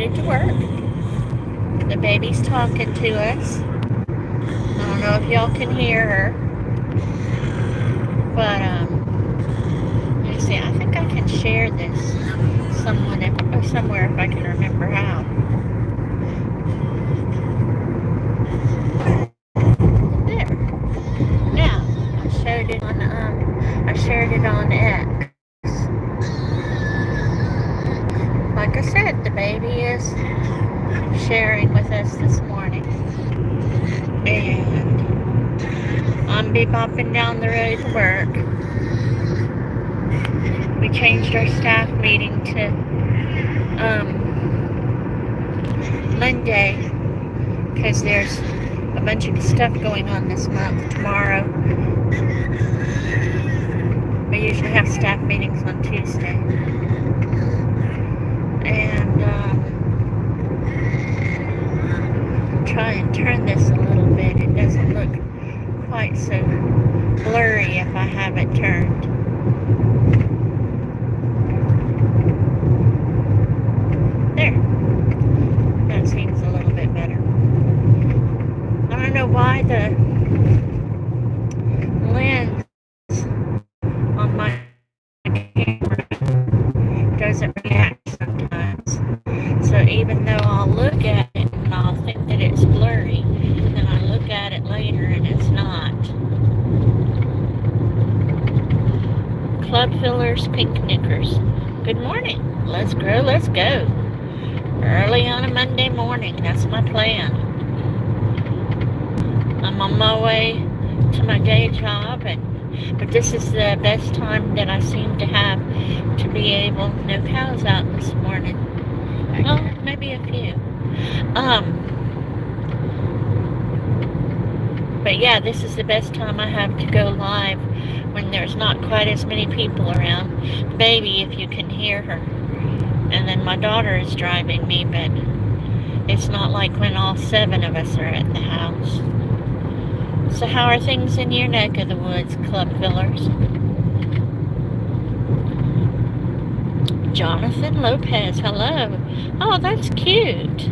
road to work. The baby's talking to us. I don't know if y'all can hear her, but let me see. I think I can share this somewhere if I can remember how. There. Now I shared it on X. Like I said, the baby is sharing with us this morning, and I'm bopping down the road to work. We changed our staff meeting to Monday because there's a bunch of stuff going on this month. Tomorrow, we usually have staff meetings on Tuesday, and try and turn this a little bit. It doesn't look quite so blurry if I have it turned. There. That seems a little bit better. I don't know why the lens on my camera doesn't react sometimes. So even though I'll look at it and I'll think that it's blurry, then I look at it later and it's not. Club Fillers Pink Knickers. Good morning. Let's grow, let's go. Early on a Monday morning, that's my plan. I'm on my way to my day job, but this is the best time that I seem to have to be able. No cows out this morning. Oh, maybe a few. But yeah, this is the best time I have to go live when there's not quite as many people around. Baby, if you can hear her. And then my daughter is driving me, but it's not like when all 7 of us are at the house. So how are things in your neck of the woods, Club Fillers? Jonathan Lopez, hello. Oh, that's cute.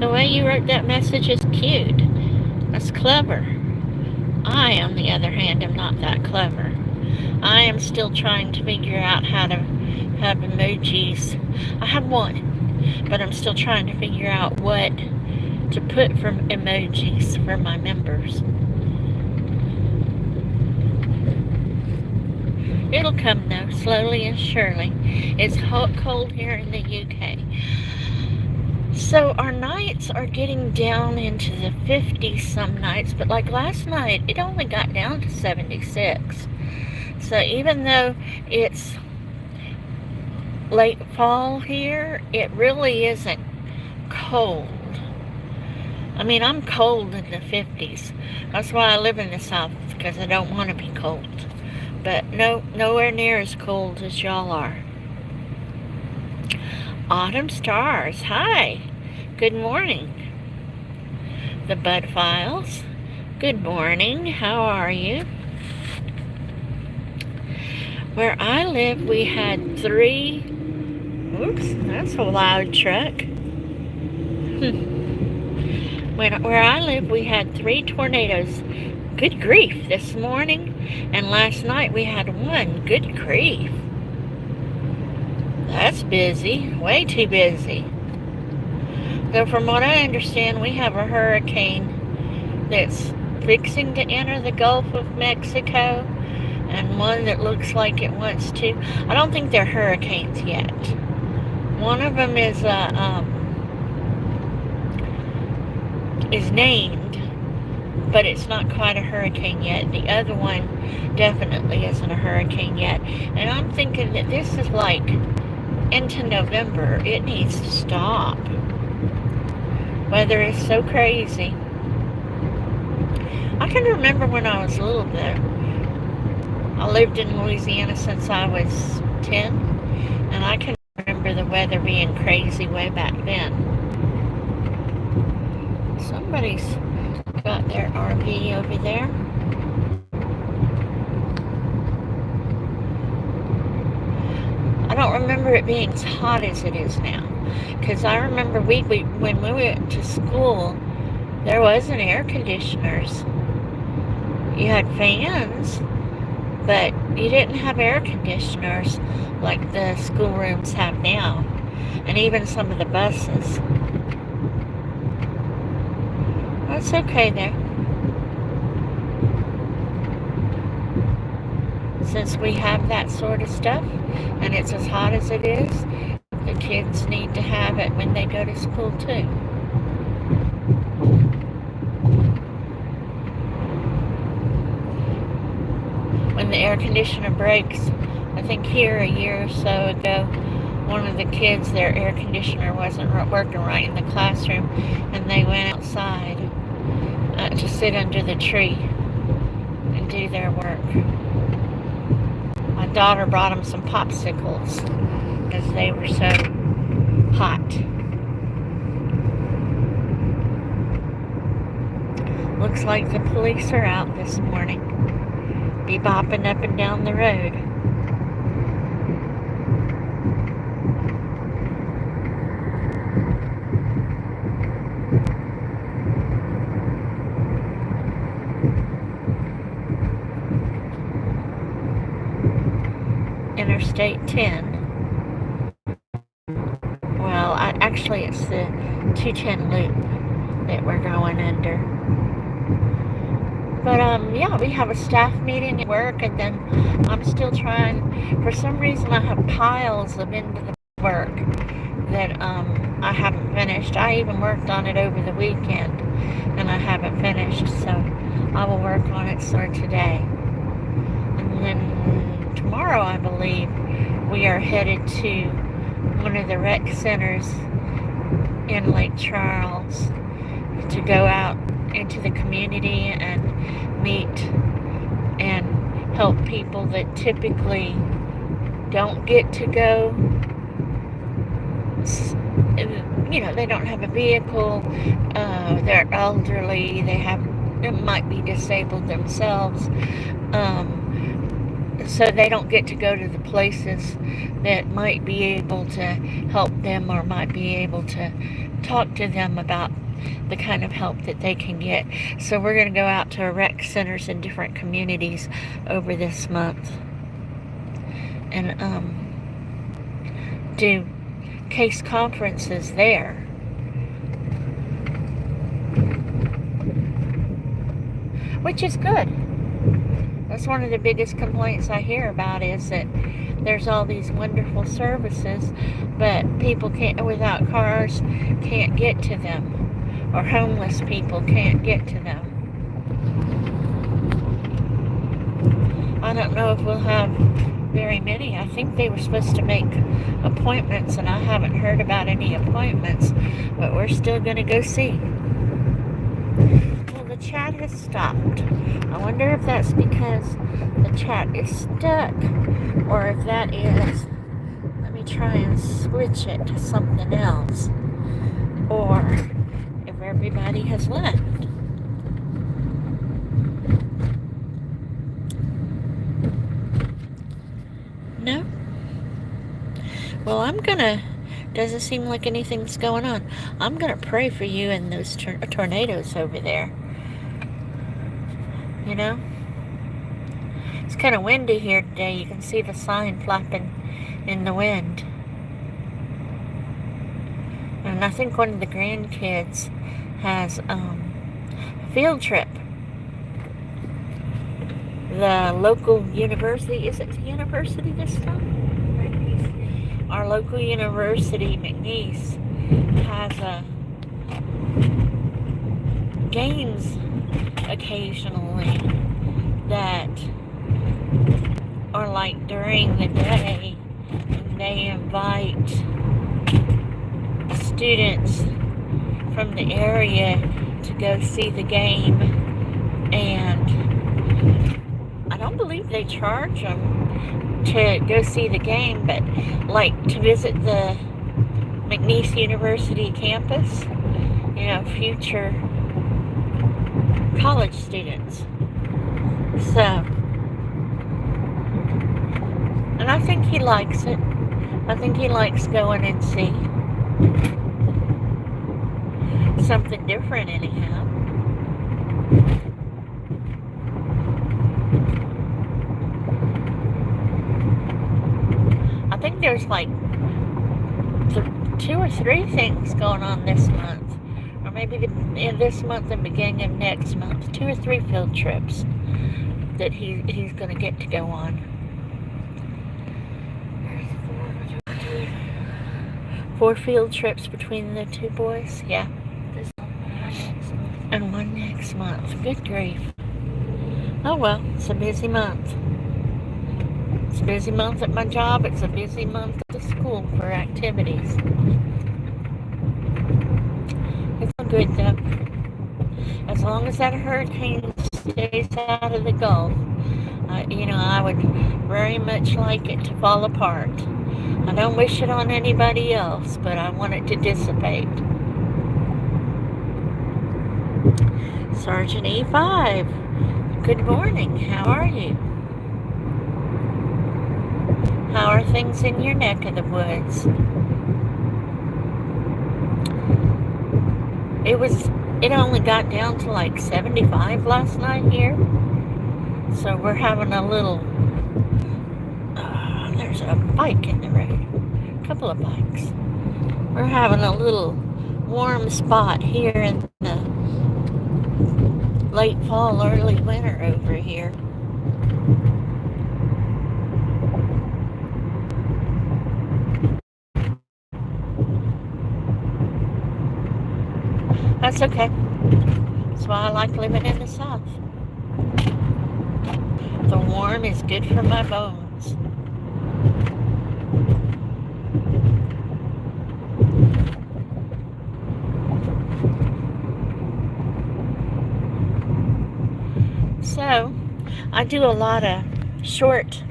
The way you wrote that message is cute. That's clever. I, on the other hand, am not that clever. I am still trying to figure out how to have emojis. I have one, but I'm still trying to figure out what to put for emojis for my members. It'll come though, slowly and surely. It's cold here in the UK. So our nights are getting down into the 50s some nights, but like last night, it only got down to 76. So even though it's late fall here, it really isn't cold. I mean, I'm cold in the 50s. That's why I live in the South, because I don't want to be cold. But nowhere near as cold as y'all are. Autumn Stars, hi. Good morning. The Bud Files, good morning. How are you? Where I live, we had 3. Oops, that's a loud truck. Where I live, we had 3 tornadoes. Good grief, this morning, and last night we had 1. Good grief. That's busy, way too busy. So from what I understand, we have a hurricane that's fixing to enter the Gulf of Mexico, and one that looks like it wants to. I don't think they're hurricanes yet. One of them is named, but it's not quite a hurricane yet. The other one definitely isn't a hurricane yet. And I'm thinking that this is like into November. It needs to stop. Weather is so crazy. I can remember when I was little though. I lived in Louisiana since I was 10, and I can remember the weather being crazy way back then. Somebody's got their RV over there. I don't remember it being as hot as it is now. Because I remember when we went to school, there wasn't air conditioners. You had fans, but you didn't have air conditioners like the schoolrooms have now, and even some of the buses. That's okay there. Since we have that sort of stuff, and it's as hot as it is, the kids need to have it when they go to school too. When the air conditioner breaks, I think here a year or so ago, one of the kids, their air conditioner wasn't working right in the classroom, and they went outside to sit under the tree and do their work. My daughter brought them some popsicles because they were so hot. Looks like the police are out this morning, bebopping up and down the road. Interstate 10. Well, actually it's the 210 loop that we're going under. But yeah, we have a staff meeting at work, and then I'm still trying. For some reason, I have piles of into the work that I haven't finished. I even worked on it over the weekend, and I haven't finished. So I will work on it sort of today, and then tomorrow, I believe, we are headed to one of the rec centers in Lake Charles to go out into the community and meet and help people that typically don't get to go. You know, they don't have a vehicle, they're elderly, they might be disabled themselves, so they don't get to go to the places that might be able to help them or might be able to talk to them about the kind of help that they can get. So we're going to go out to rec centers in different communities over this month and do case conferences there. Which is good. That's one of the biggest complaints I hear about, is that there's all these wonderful services, but people without cars can't get to them, or homeless people can't get to them. I don't know if we'll have very many. I think they were supposed to make appointments, and I haven't heard about any appointments, but we're still going to go see. Well, the chat has stopped. I wonder if that's because the chat is stuck, or if that is, let me try and switch it to something else, or if everybody has left. No? Well, doesn't seem like anything's going on. I'm gonna pray for you and those tornadoes over there. You know? It's kind of windy here today. You can see the sign flapping in the wind. And I think one of the grandkids has a field trip. The local university, is it the university this time? Our local university, McNeese, has games occasionally that are like during the day, and they invite students from the area to go see the game, and I don't believe they charge them to go see the game, but like to visit the McNeese University campus, you know, future college students. So, and I think he likes it. I think he likes going and see. different anyhow. I think there's like 2 or 3 things going on this month. Or maybe in this month and beginning of next month. 2 or 3 field trips that he's going to get to go on. 4 field trips between the 2 boys. Yeah. And 1 next month. Good grief. Oh well, it's a busy month. It's a busy month at my job. It's a busy month at the school for activities. It's all good though. As long as that hurricane stays out of the Gulf, I would very much like it to fall apart. I don't wish it on anybody else, but I want it to dissipate. Sergeant E5, good morning. How are you? How are things in your neck of the woods? It only got down to like 75 last night here. So we're having a little, there's a bike in the road. A couple of bikes. We're having a little warm spot here in the late fall, early winter over here. That's okay. That's why I like living in the South. The warm is good for my bones. So, I do a lot of short,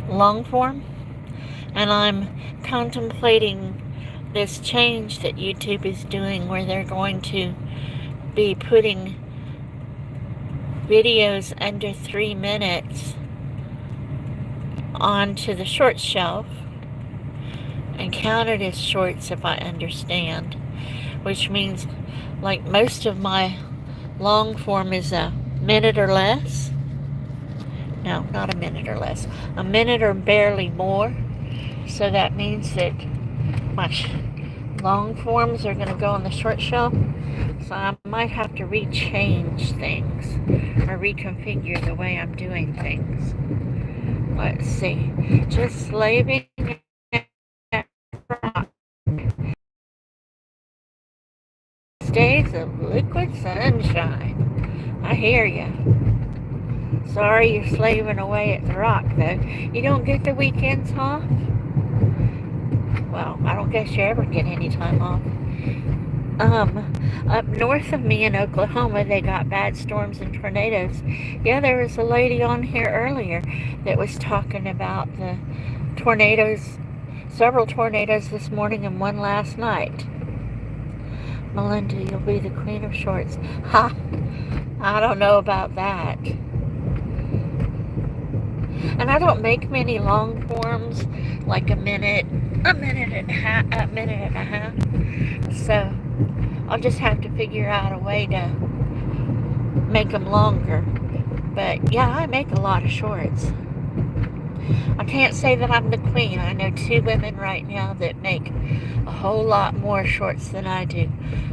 long form, and I'm contemplating this change that YouTube is doing where they're going to be putting videos under 3 minutes onto the short shelf and counted as shorts, if I understand, which means like most of my long form is a minute or less. No, not a minute or less. A minute or barely more. So that means that my long forms are going to go on the short shelf. So I might have to rechange things or reconfigure the way I'm doing things. Let's see. Just slaving at rock. Days of liquid sunshine. I hear you. Sorry you're slaving away at the rock, though. You don't get the weekends off? Well, I don't guess you ever get any time off. Up north of me in Oklahoma, they got bad storms and tornadoes. Yeah, there was a lady on here earlier that was talking about the tornadoes, several tornadoes this morning and one last night. Melinda, you'll be the queen of shorts. Ha! I don't know about that. And I don't make many long forms, like a minute and a half. So I'll just have to figure out a way to make them longer. But yeah, I make a lot of shorts. I can't say that I'm the queen. I know 2 women right now that make a whole lot more shorts than I do.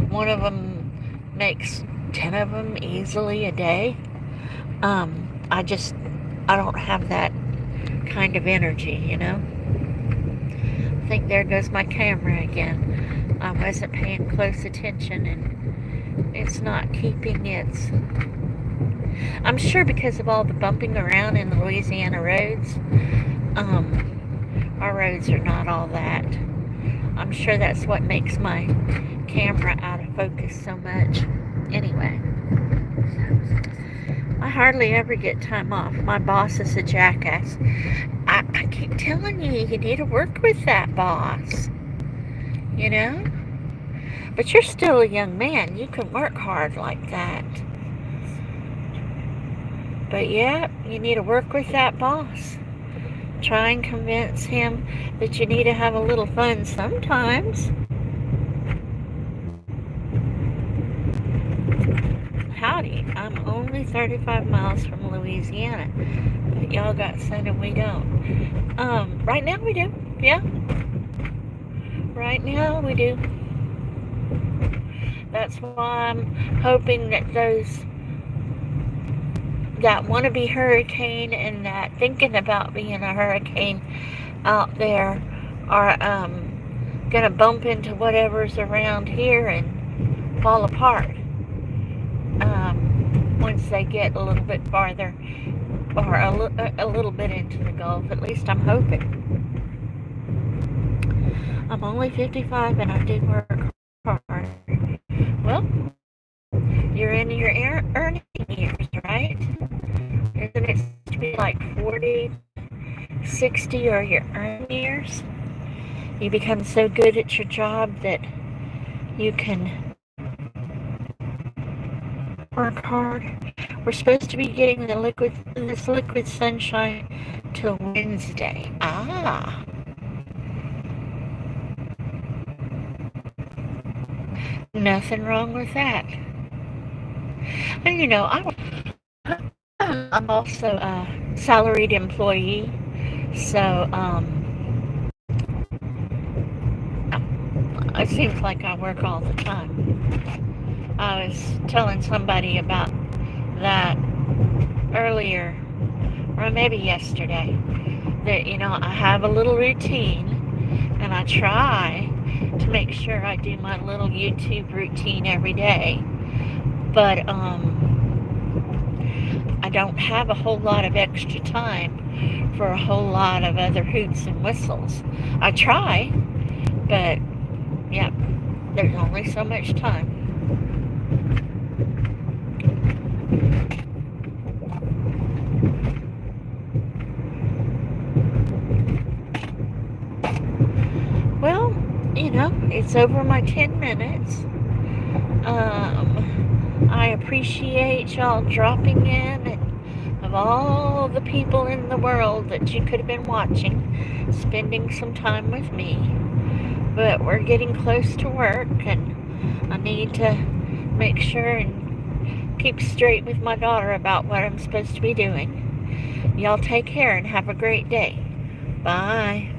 One of them makes 10 of them easily a day. I don't have that kind of energy, you know. I think there goes my camera again. I wasn't paying close attention and it's not keeping its... I'm sure because of all the bumping around in the Louisiana roads, our roads are not all that. I'm sure that's what makes my camera out of focus so much. Anyway, I hardly ever get time off. My boss is a jackass. I keep telling you, you need to work with that boss. You know? But you're still a young man. You can work hard like that. But yeah, you need to work with that boss. Try and convince him that you need to have a little fun sometimes. naughty. I'm only 35 miles from Louisiana. But y'all got sun and we don't. Right now we do. Yeah. Right now we do. That's why I'm hoping that those that wannabe hurricane and that thinking about being a hurricane out there are gonna bump into whatever's around here and fall apart once they get a little bit farther or a little bit into the Gulf. At least I'm hoping. I'm only 55 and I do work hard. Well, you're in your earning years, right? Isn't it supposed to be like 40, 60 or your earning years? You become so good at your job that you can work hard. We're supposed to be getting this liquid sunshine till Wednesday. Ah. Nothing wrong with that. And you know, I'm also a salaried employee, so it seems like I work all the time. I was telling somebody about that earlier, or maybe yesterday, that, you know, I have a little routine, and I try to make sure I do my little YouTube routine every day, but I don't have a whole lot of extra time for a whole lot of other hoots and whistles. I try, but yeah, there's only so much time. Well, you know, it's over my 10 minutes. I appreciate y'all dropping in, and of all the people in the world that you could have been watching, spending some time with me. But we're getting close to work, and I need to make sure and keep straight with my daughter about what I'm supposed to be doing. Y'all take care and have a great day. Bye.